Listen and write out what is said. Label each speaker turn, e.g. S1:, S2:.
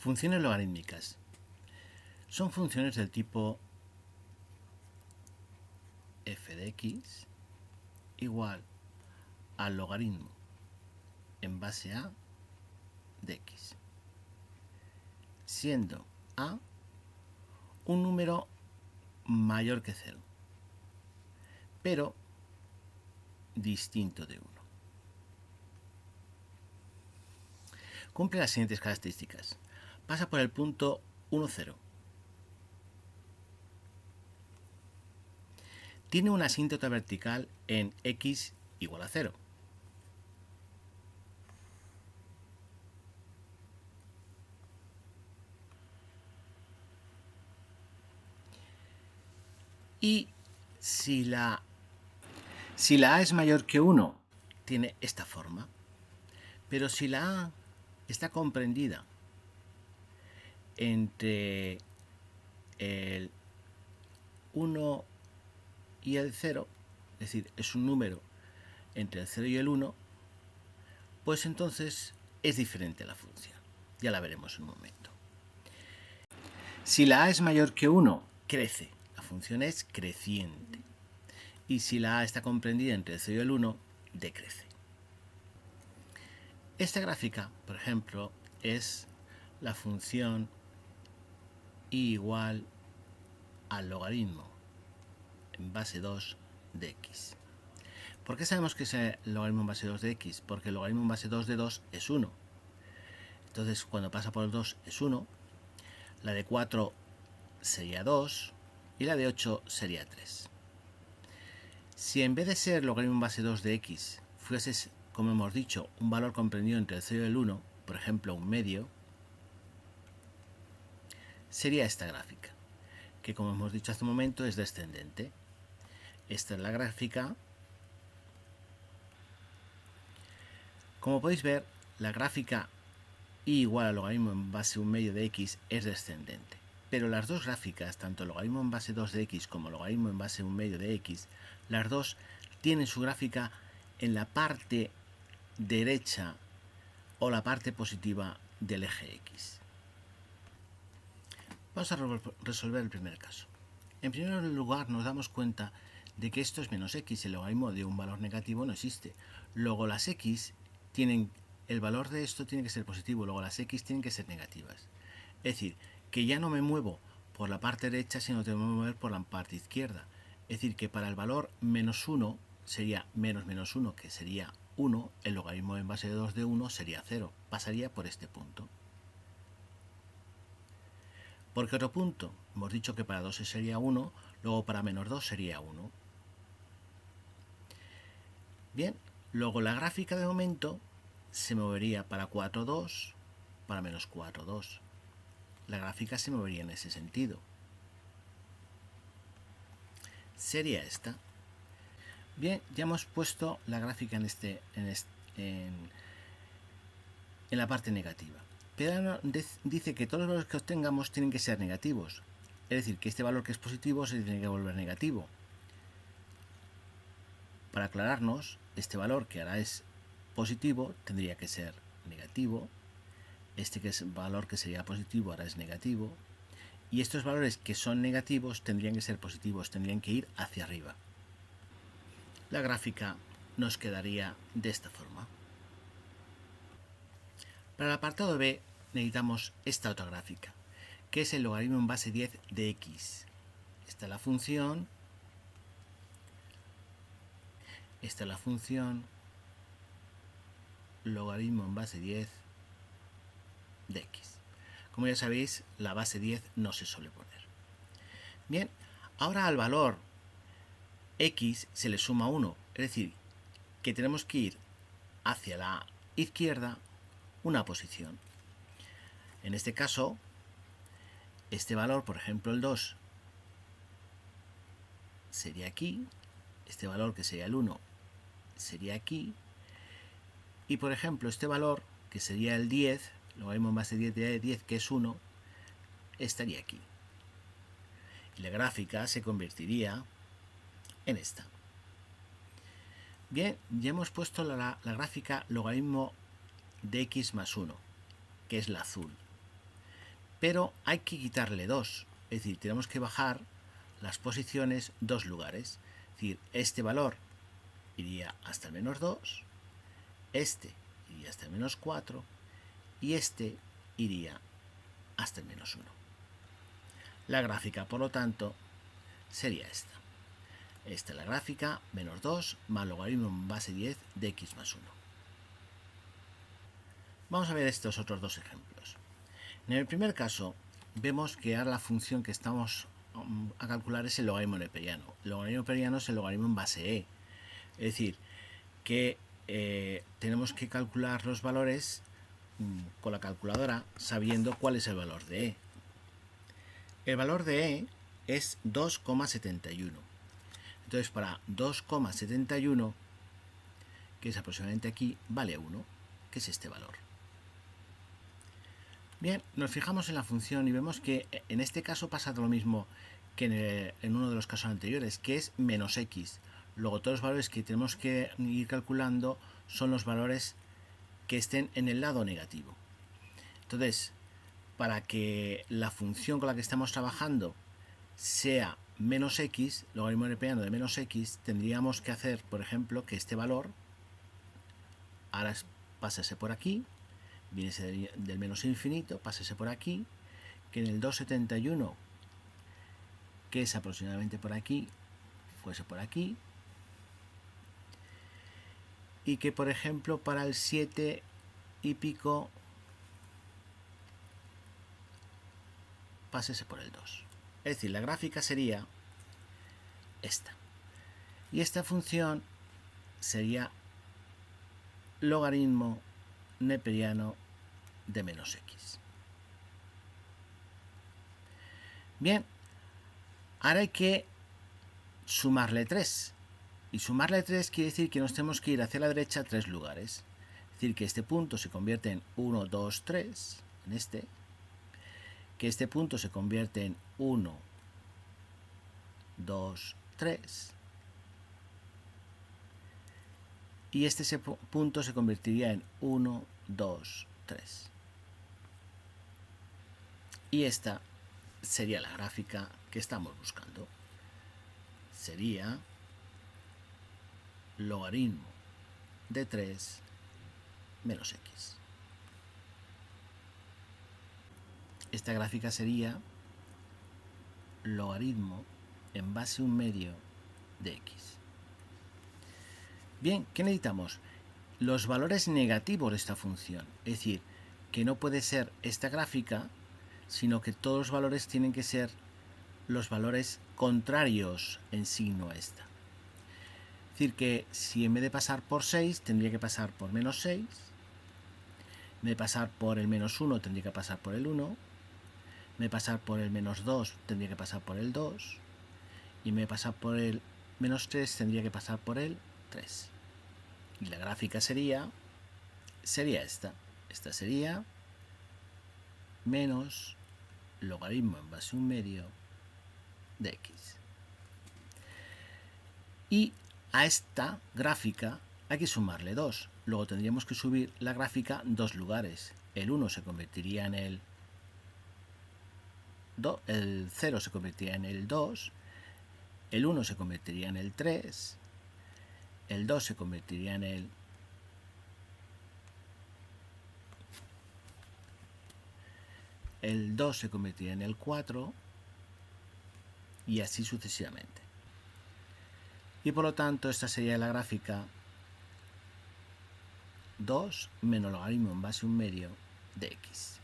S1: Funciones logarítmicas. Son funciones del tipo f de x igual al logaritmo en base a de x, siendo a un número mayor que 0, pero distinto de 1. Cumple las siguientes características. Pasa por el punto 1, 0. Tiene una asíntota vertical en x igual a 0. Y si la a es mayor que 1, tiene esta forma. Pero si la a está comprendida entre el 1 y el 0, es decir, es un número entre el 0 y el 1, pues entonces es diferente la función. Ya la veremos en un momento. Si la a es mayor que 1, crece. La función es creciente. Y si la a está comprendida entre el 0 y el 1, decrece. Esta gráfica, por ejemplo, es la función y igual al logaritmo en base 2 de x. ¿Por qué sabemos que es el logaritmo en base 2 de x? Porque el logaritmo en base 2 de 2 es 1. Entonces, cuando pasa por el 2 es 1. La de 4 sería 2 y la de 8 sería 3. Si en vez de ser logaritmo en base 2 de x fuese, como hemos dicho, un valor comprendido entre el 0 y el 1, por ejemplo, un medio, sería esta gráfica, que como hemos dicho hace un momento es descendente. Esta es la gráfica. Como podéis ver, la gráfica y igual al logaritmo en base 1 medio de x es descendente. Pero las dos gráficas, tanto el logaritmo en base 2 de x como el logaritmo en base 1 medio de x, las dos tienen su gráfica en la parte derecha o la parte positiva del eje x. Vamos a resolver el primer caso. En primer lugar nos damos cuenta de que esto es menos x, el logaritmo de un valor negativo no existe. Luego las x tienen, el valor de esto tiene que ser positivo, luego las x tienen que ser negativas. Es decir, que ya no me muevo por la parte derecha, sino que me voy a mover por la parte izquierda. Es decir, que para el valor menos 1 sería menos 1, que sería 1, el logaritmo en base de 2 de 1 sería 0, pasaría por este punto. Porque otro punto, hemos dicho que para 2 sería 1, luego para menos 2 sería 1. Bien, luego la gráfica de momento se movería para 4, 2, para menos 4, 2. La gráfica se movería en ese sentido. Sería esta. Bien, ya hemos puesto la gráfica en la parte negativa. Pero dice que todos los valores que obtengamos tienen que ser negativos. Es decir, que este valor que es positivo se tiene que volver negativo. Para aclararnos, este valor que ahora es positivo tendría que ser negativo. Este que es valor que sería positivo ahora es negativo. Y estos valores que son negativos tendrían que ser positivos, tendrían que ir hacia arriba. La gráfica nos quedaría de esta forma. Para el apartado B necesitamos esta otra gráfica, que es el logaritmo en base 10 de x. Esta es la función. Esta es la función logaritmo en base 10 de x. Como ya sabéis, la base 10 no se suele poner. Bien, ahora al valor x se le suma 1, es decir, que tenemos que ir hacia la izquierda una posición. En este caso, este valor, por ejemplo el 2, sería aquí, este valor que sería el 1 sería aquí, y por ejemplo este valor, que sería el 10, logaritmo en base 10 de 10, que es 1, estaría aquí. Y la gráfica se convertiría en esta. Bien, ya hemos puesto la gráfica logaritmo de x más 1, que es la azul. pero hay que quitarle 2, es decir, tenemos que bajar las posiciones 2 lugares, es decir, este valor iría hasta el menos 2, este iría hasta el menos 4 y este iría hasta el menos 1. La gráfica, por lo tanto, sería esta. Esta es la gráfica, menos 2 más logaritmo en base 10 de x más 1. Vamos a ver estos otros dos ejemplos. En el primer caso, vemos que ahora la función que estamos a calcular es el logaritmo neperiano. El logaritmo neperiano es el logaritmo en base e. Es decir, que tenemos que calcular los valores con la calculadora sabiendo cuál es el valor de e. El valor de e es 2,71. Entonces, para 2,71, que es aproximadamente aquí, vale 1, que es este valor. Bien, nos fijamos en la función y vemos que en este caso pasa lo mismo que en uno de los casos anteriores, que es menos x. Luego todos los valores que tenemos que ir calculando son los valores que estén en el lado negativo. Entonces, para que la función con la que estamos trabajando sea menos x, logaritmo neperiano de menos x, tendríamos que hacer, por ejemplo, que este valor ahora pásese por aquí, viene del menos infinito, pásese por aquí, que en el 2,71, que es aproximadamente por aquí, fuese por aquí, y que por ejemplo para el 7 y pico pásese por el 2. Es decir, la gráfica sería esta. Y esta función sería logaritmo neperiano de menos x. Bien, ahora hay que sumarle 3. Y sumarle 3 quiere decir que nos tenemos que ir hacia la derecha 3 lugares. Es decir, que este punto se convierte en 1, 2, 3, en este. Que este punto se convierte en 1, 2, 3. Y este punto se convertiría en 1, 2, 3. Y esta sería la gráfica que estamos buscando. Sería logaritmo de 3 menos x. Esta gráfica sería logaritmo en base 1/2 de x. Bien, ¿qué necesitamos? Los valores negativos de esta función. Es decir, que no puede ser esta gráfica, sino que todos los valores tienen que ser los valores contrarios en signo a esta. Es decir, que si en vez de pasar por 6, tendría que pasar por menos 6. En vez de pasar por el menos 1, tendría que pasar por el 1. En vez de pasar por el menos 2, tendría que pasar por el 2. Y en vez de pasar por el menos 3, tendría que pasar por el 3. Y la gráfica sería esta. Esta sería menos logaritmo en base 1/2 de x. Y a esta gráfica hay que sumarle 2. Luego tendríamos que subir la gráfica 2 lugares. El 1 se convertiría en el 0 se convertiría en el 2. El 1 se convertiría en el 3. El 2 se convertiría en el 2 se convertiría en el 4 y así sucesivamente. Y por lo tanto esta sería la gráfica 2 menos logaritmo en base 1/2 de x.